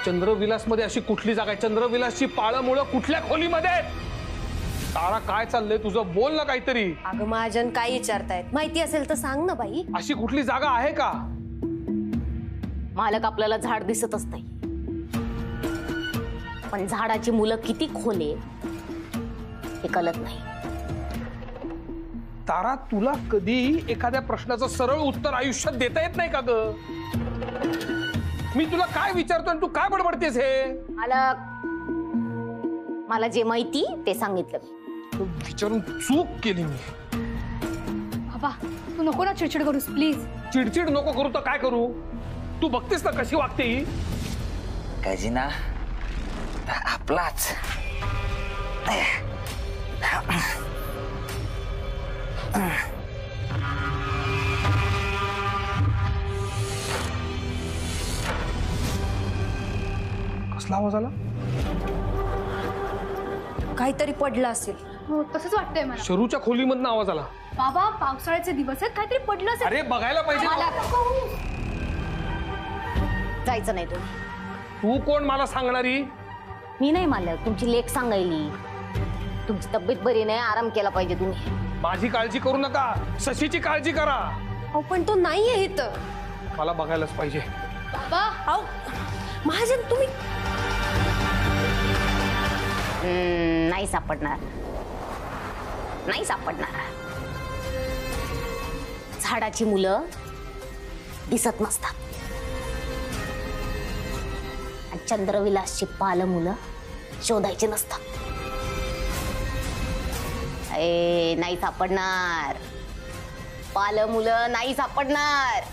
चंद्रविलास मध्ये अशी कुठली जागा आहे? चंद्रविलासची पाळमुळं कुठल्या खोलीमध्ये? तारा काय चाललंय तुझं? बोल ना काहीतरी. अगं महाजन काय विचारतायत? माहिती असेल तर सांग ना बाई. अशी कुठली जागा आहे का? मालक आपल्याला झाड दिसतच नाही, पण झाडाची मुलं किती खोल आहे हे कळत नाही. तारा, तुला कधी एखाद्या प्रश्नाचं सरळ उत्तर आयुष्यात देता येत नाही का ग? मी तुला काय विचारतोय तू काय बडबडतेस? हे मला जे माहिती ते सांगितलं मी. विचारून चूक केली मी. बाबा तू नको ना चिडचिड करूस प्लीज. चिडचिड नको करू तर काय करू? तू बघतेस ना कशी वागते ही. खजिना आपलाच. कसला आवाज आला? काहीतरी पडलं असेल. हो तसंच वाटतंय मला. शरूच्या खोलीमधनं आवाज आला. बाबा पावसाळ्याचे दिवस आहेत, काहीतरी पडलं असेल. अरे बघायला पाहिजे. जायचं नाही तुम्ही. तू कोण मला सांगणारी? मी नाही मालक, तुमची लेक सांगायली. तुमची तब्येत बरी नाही, आराम केला पाहिजे तुम्ही. माझी काळजी करू नका, शशीची काळजी करा. अहो पण तो नाहीये इथं. मला बघायलाच पाहिजे. बाबा अहो महाजन तुम्ही नाही सापडणार, नाही सापडणार. झाडाची मुलं दिसत नसतात आणि चंद्रविलासची पाल मुलं शोधायची नसतात. नाही सापडणार. पाल मुलं नाही सापडणार.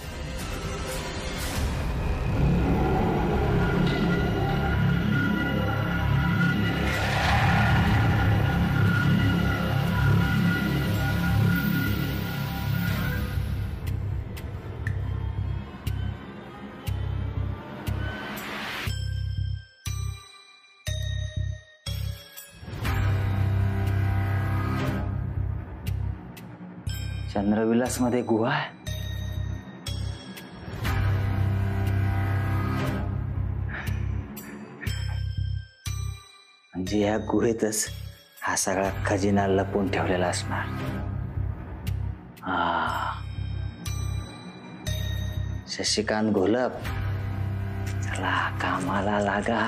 चंद्रविलास मध्ये गुहा आहे. म्हणजे या गुहेतच हा सगळा खजिना लपून ठेवलेला असणार. शशिकांत घोलप, चला कामाला लागा.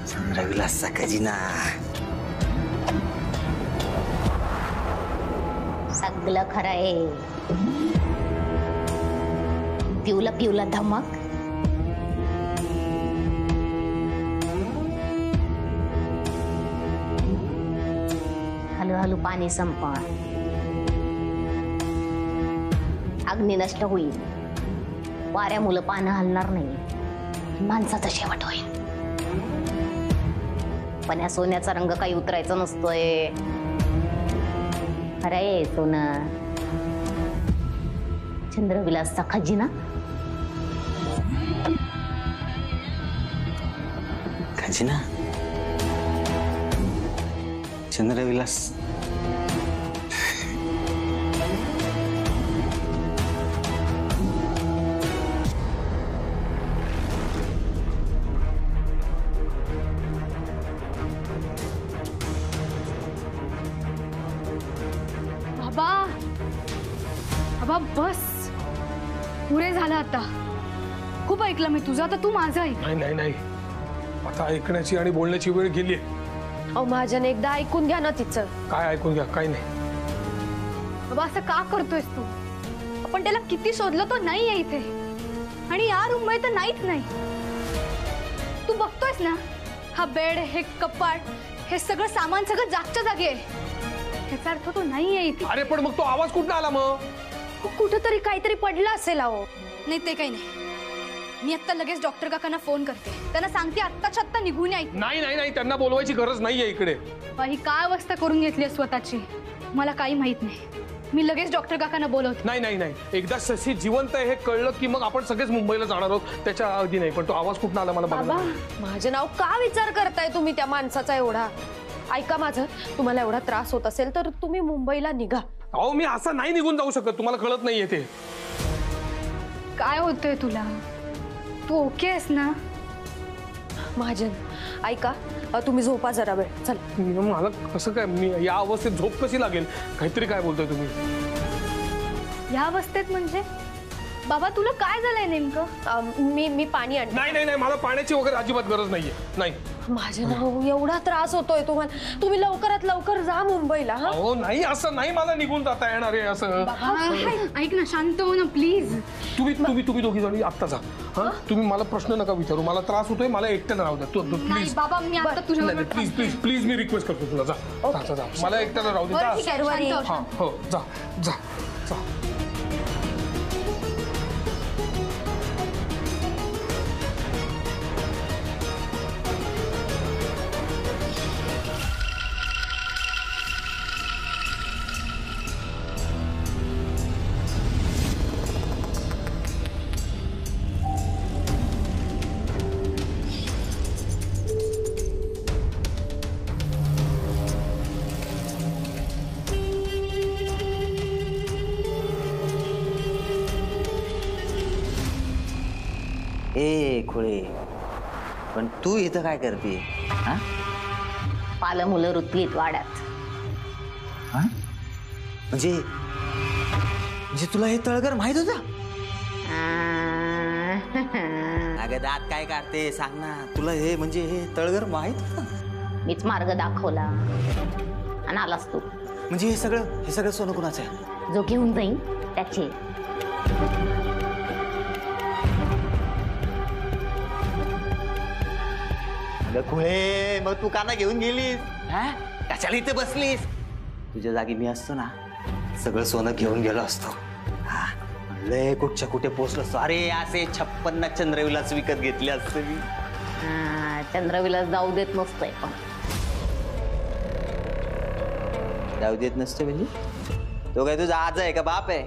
चंद्रविलासचा खजिना. सगळं खरं आहे. पिवला पिवला धमक, हळूहळू पाणी संपा, अग्नी नष्ट होईल, वाऱ्यामुळे पानं हलणार नाही, माणसाचा शेवट होईल. पण या सोन्याचा रंग काही उतरायचा नसतोय. अरे सोनं, चंद्रविलासचा खजिना. खजिना? चंद्रविलास बाबा बाबा बस, पुरे झालं आता. खूप ऐकलं मी तुझं, आता तू माझं ऐक. नाही नाही नाही, आता ऐकण्याची आणि बोलण्याची वेळ गेली. अहो महाजन एकदा ऐकून घ्या ना तिचं. काय ऐकून घ्या, काय नाही. बाबा असं का करतोयस तू? आपण त्याला किती शोधलं तो नाही आहे इथे, आणि या रूम मध्ये तर नाहीच नाही. तू बघतोयस ना, हा बेड, हे कपाट, हे सगळं सामान सगळं जागच्या जागी आहे. ह्याचा अर्थ तो नाही आहे इथे. अरे पण मग तो आवाज कुठं आला मग? कुठंतरी काहीतरी पडलं असेल. अहो नाही ते काही नाही. मी आता लगेच डॉक्टर काकांना फोन करते, त्यांना सांगते आत्ताच्या आत्ता निघून या. नाही नाही नाही, त्यांना बोलवायची गरज नाहीये इकडे. ही काय अवस्था करून घेतली स्वतःची, मला काही माहित नाही. मी लगेच डॉक्टर काकांना बोलवते. नाही नाही नाही, एकदा शशी जिवंत आहे हे कळलं की मग आपण सगळेच मुंबईला जाणार आहोत, त्याच्या आधी नाही. पण तो आवाज कुठं आला मला बाबा, माझे नाव का विचार करताय तुम्ही त्या माणसाचा एवढा? ऐका माझं, तुम्हाला एवढा त्रास होत असेल तर तुम्ही मुंबईला निघा. अहो मी असं नाही निघून जाऊ शकत, तुम्हाला कळत नाहीये ते. काय होतंय तुला? तू ओके आहेस ना? महाजन ऐका, तुम्ही झोपा जरा वेळ. चल. मला कसं काय, मी या अवस्थेत झोप कशी लागेल? काहीतरी काय बोलतोय तुम्ही? या अवस्थेत म्हणजे? बाबा तुला काय झालंय नेमकं? मी पाणी आणते. नाही नाही नाही, मला पाण्याची वगैरे अजिबात गरज नाहीये. नाही माझ्या नाव एवढा त्रास होतोय तुम्हाला, तुम्ही लवकरात लवकर जा मुंबईला. हा अहो नाही, असं नाही मला निघून जाता येणार आहे असं. ऐक ना, शांत हो ना प्लीज. तुम्ही दोघी जणी आत्ता जा. हा, तुम्ही मला प्रश्न नका विचारू, मला त्रास होतोय, मला एकट्याला राहू द्या. नाही प्लीज बाबा, मी आता तुझ्यावर please please please, me request करतो तुला, जा जा, मला एकट्याला राहू दे. हा हो, जा जा जा. ए खुळे, पण तू इथं काय करते? हा? पालं मुलं रुतलीत वाड्यात. हा? म्हणजे तुला हे तळगर माहित होतं? अगं दात काय काढते सांग ना, तुला हे म्हणजे हे तळगर माहित होतं? मीच मार्ग दाखवला आणि आलास तू. म्हणजे हे सगळं सोनं कुणाचं आहे? जो घेऊन जाईन त्याचे. खुळे, मग तू काना घेऊन गेलीस? कशाला इथे बसलीस? तुझ्या जागी मी असतो ना, सगळं सोनं घेऊन गेलो असतो. लय कुठच्या कुठे पोचलो असतो. अरे असे 56 चंद्रविलास विकत घेतले असते मी. चंद्रविलास जाऊ देत नसतंय. पण जाऊ देत नसते म्हणजे? तो काय तुझा आज आहे का बाप आहे?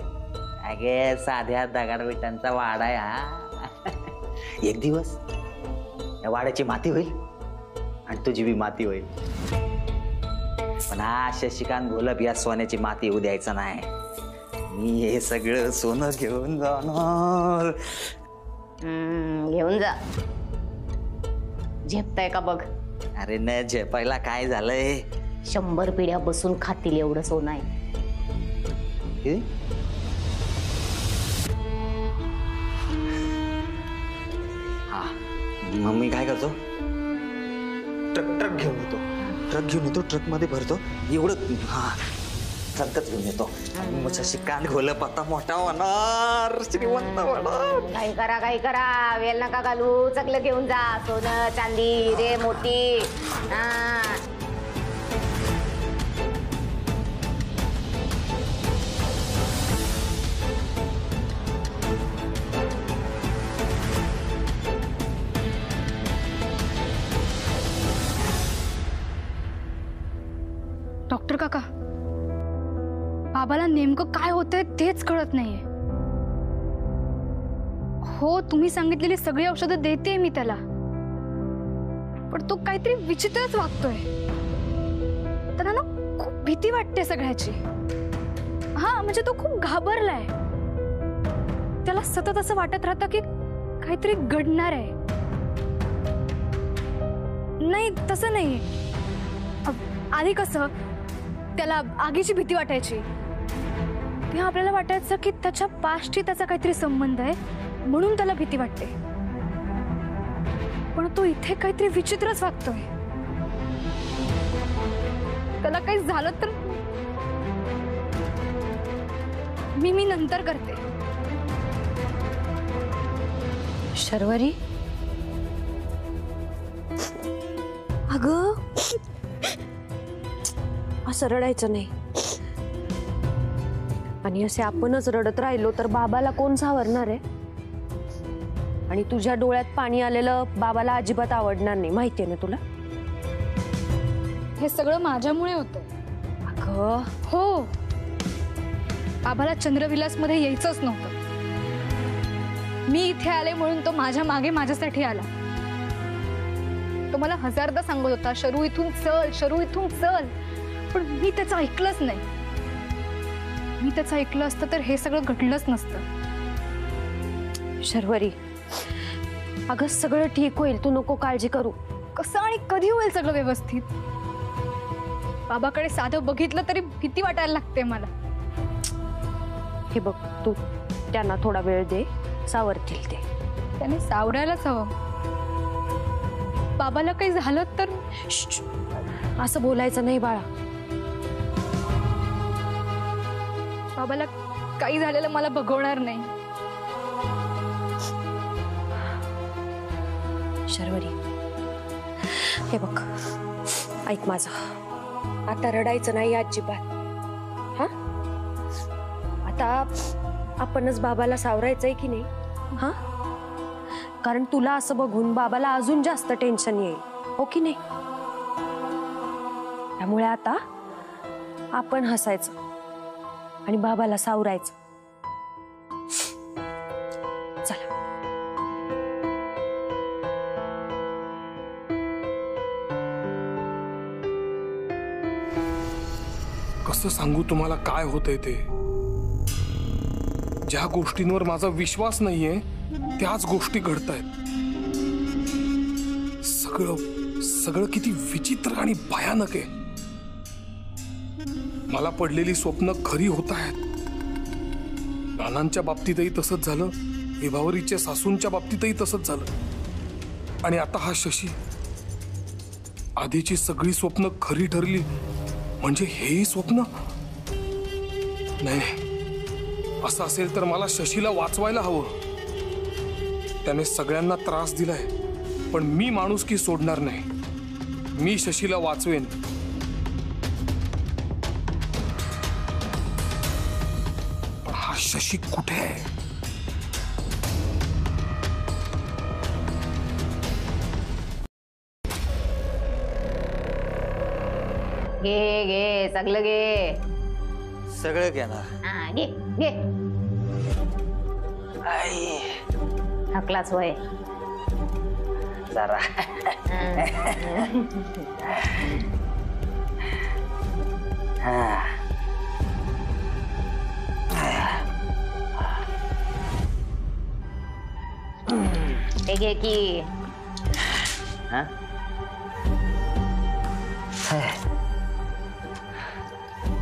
अगे साध्या दगड विटांचा वाडा आहे हा. एक दिवस या वाड्याची माती होईल आणि तुझी बी माती होईल. पण हा शशिकांत घोलप या सोन्याची माती येऊ द्यायचा नाही. मी हे सगळं सोनं घेऊन जाणार. घेऊन जा. झेपताय का बघ. अरे न झेपायला काय झालंय? 100 पिढ्या बसून खातील एवढं सोनं आहे. हा, मग मी काय करतो, ट्रक घेऊन येतो, ट्रक मध्ये भरतो एवढं. हा, ट्रकच घेऊन येतो. मग शशिकांत घोलप आता मोठा होणार, श्रीमंत होणार. काही करा, वेल नका घालू. सगळं घेऊन जा, सोनं चांदी रे मोती. डॉक्टर काका, बाबाला नेमकं काय होतंय तेच कळत नाहीये. हो, तुम्ही सांगितलेली सगळी औषधं देते मी त्याला, पण तो काहीतरी विचित्रच वागतोय. त्याला ना खूप भीती वाटते सगळ्याची. हा, म्हणजे तो खूप घाबरलाय. त्याला सतत असं वाटत राहतं की काहीतरी घडणार आहे. नाही, तसं नाही. आधी कसं त्याला आगीची भीती वाटायची, तेव्हा आपल्याला वाटायचं की त्याच्या पास्टशी त्याचा काहीतरी संबंध आहे म्हणून त्याला भीती वाटते, पण तो इथे काहीतरी विचित्रच वागतोय. त्याला काही झालं तर मी नंतर करते. शर्वरी, अगं असं रडायचं नाही. आणि असे आपणच रडत राहिलो तर बाबाला कोण सावरणार आहे? आणि तुझ्या डोळ्यात पाणी आलेलं बाबाला अजिबात आवडणार नाही, माहितीये ना तुला. हे सगळं माझ्यामुळे होतं. अगं हो, बाबाला चंद्रविलास मध्ये यायचंच नव्हतं. मी इथे आले म्हणून तो माझ्या मागे माझ्यासाठी आला. तो मला हजारदा सांगत होता, शरू इथून चल, शरू इथून चल, पण मी त्याचं ऐकलंच नाही. मी त्याचं ऐकलं असतं तर हे सगळं घडलंच नसतं. शर्वरी, अगं सगळं ठीक होईल, तू नको काळजी करू. कसं आणि कधी होईल सगळं व्यवस्थित? बाबाकडे साधं बघितलं तरी भीती वाटायला लागते मला. हे बघ, तू त्यांना थोडा वेळ दे, सावरतील ते. त्याने सावरायलाच हवं. बाबाला काही झालं तर असं बोलायचं नाही बाळा. बाबाला काही झालेलं मला बघवणार नाही. शर्वरी, हे बघ, ऐक माझं, आता रडायचं नाही अजिबात. हा, आता आपणच बाबाला सावरायचंय की नाही? हा, कारण तुला असं बघून बाबाला अजून जास्त टेन्शन येईल, हो की नाही? त्यामुळे आता आपण हसायचं आणि बाबाला सावरायचं. चला. कसं सांगू तुम्हाला काय होतंय ते? ज्या गोष्टींवर माझा विश्वास नाहीये त्याच गोष्टी घडतायत. सगळं सगळं किती विचित्र आणि भयानक आहे. मला पडलेली स्वप्न खरी होत आहेत. नानांच्या बाबतीतही तसंच झालं, विभावरीच्या सासूंच्या बाबतीतही तसंच झालं. आणि आता हा शशी, आधीची सगळी स्वप्न खरी ठरली म्हणजे हेही स्वप्न? नाही, असं असेल तर मला शशीला वाचवायला हवं. त्याने सगळ्यांना त्रास दिलाय, पण मी माणुसकी सोडणार नाही. मी शशीला वाचवेन. हा शशी कुठे आहे? घे घे सगळं घे. सगळं घेणार. हा घे घे. आई, थकलाच होय. जरा ते घे की. हा,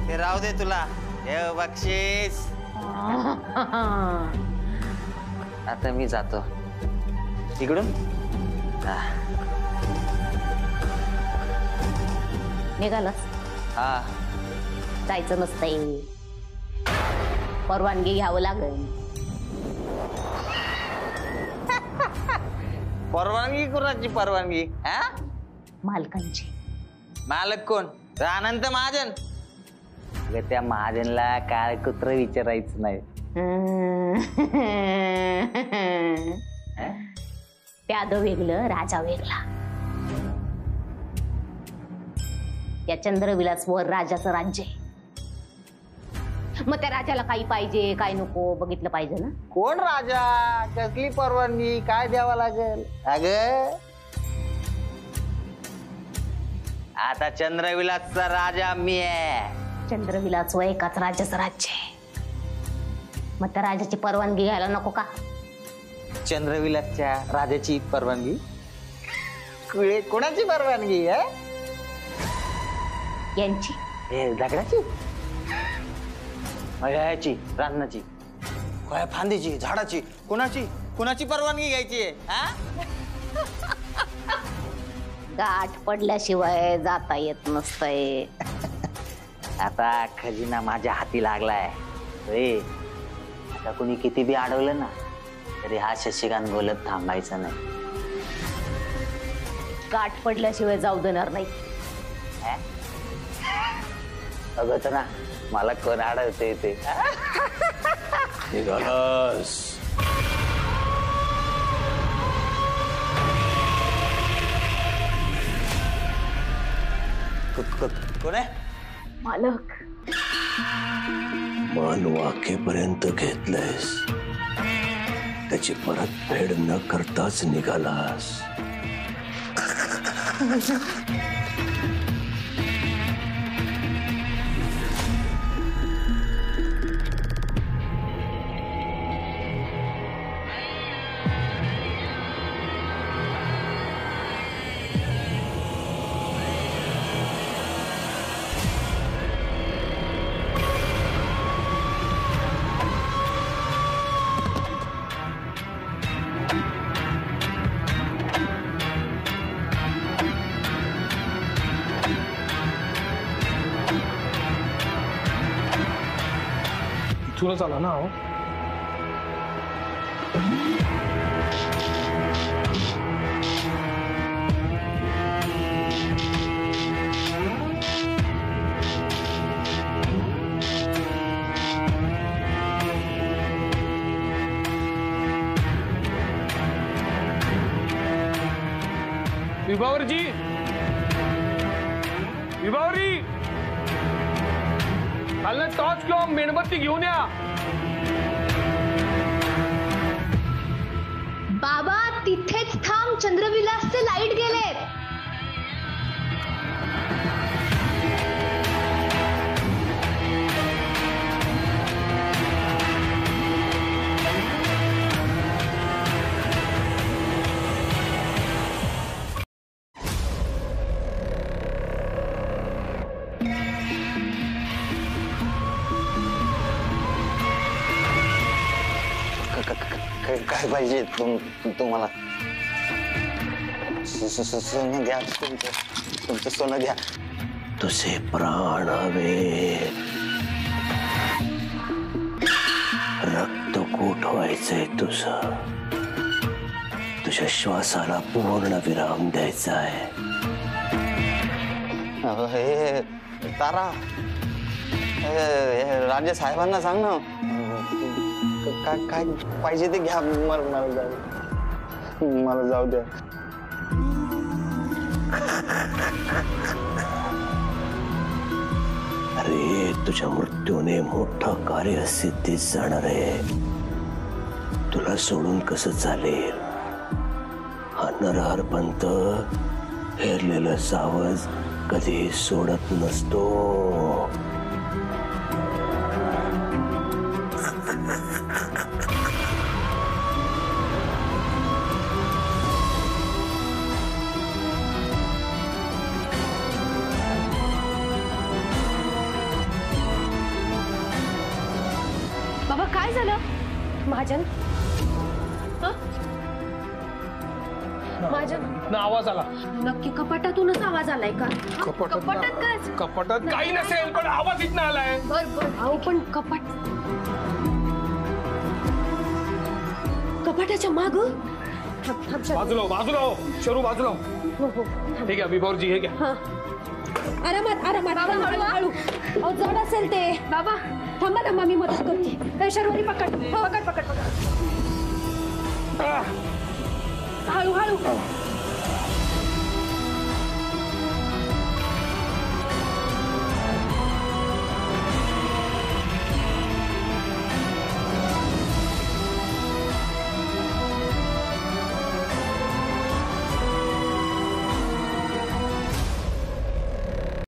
ते राहू दे तुला. हे बक्षीस. आता मी जातो इकडून. निघालस? हा, जायचं नसतंय, परवानगी घ्यावं लागेल. परवानगी कोणाची परवानगी? हा, मालकांची. मालक कोण? अनंत महाजन. त्या महाजनला काय कुत्र विचारायचं नाही. प्याद वेगळं, राजा वेगळा. या चंद्रविलासवर राजाचं राज्य आहे. मग त्या राजाला काही पाहिजे काय नको बघितलं पाहिजे ना. कोण राजा? कसली परवानगी? काय द्यावं लागेल? अगं आता चंद्रविलासचा राजा मी आहे. चंद्रविलास व एकाच राजाचं राज्य आहे. मग त्या राजाची परवानगी घ्यायला नको का? चंद्रविलासच्या राजाची परवानगी? कोणाची परवानगी आहे? यांची. दगडाची? याची रानाची काय फांदीची झाडाची कोणाची कोणाची परवानगी घ्यायची आहे? गाठ पडल्याशिवाय जाता येत नसतंय. आता खजिना माझ्या हाती लागलाय रे. आता कोणी किती बी अडवलं ना तरी हा शशिकांत बोलत थांबायचा नाही. गाठ पडल्याशिवाय जाऊ देणार नाही. बघत ना मला कोण अडवते ते. कोण आहे? मालक. मन वाकेपर्यंत घेतलंयस, त्याची परतफेड न करताच निघालास. इथूनच आला ना. विभावरजी, विभावरी, खालनं टॉर्च किंवा मेणबत्ती घेऊन या. बाबा तिथेच थांब, चंद्रविलासचे लाईट गेलेत. काय पाहिजे तुम्हाला? सोनं द्या, तुमचं सोनं द्या. तुझे प्राण हवे, रक्त गोठवायचंय तुझं. तुझ्या श्वासाला पूर्ण विराम द्यायचा आहे. हे तारा, राजे साहेबांना सांग ना, काय पाहिजे ते घ्या. मला जाऊ द्या. अरे तुझ्या मृत्यूने मोठं कार्य सिद्धीस जाणार आहे. तुला सोडून कसं चालेल? हा नरहर पंत हेरलेलं सावज कधी सोडत नसतो. बाबा काय झालं? महाजन, महाजन, ना आवाज आला. नक्की कपाटातूनच आवाज आलाय का? कपाटात काय? कपाटात काही नसेल पण आवाज इथनं आलाय. अहो पण कपाटाच्या माग. बाजूला हो, बाजूला हो. शरू बाजूला हो. हो. हे घ्या विभावरजी, हे घ्या. आरामात आरामात. हळू. अहो जड असेल ते. बाबा थांबा मी मदत करते. शर्वरी पकड. पकड. आह. हळू.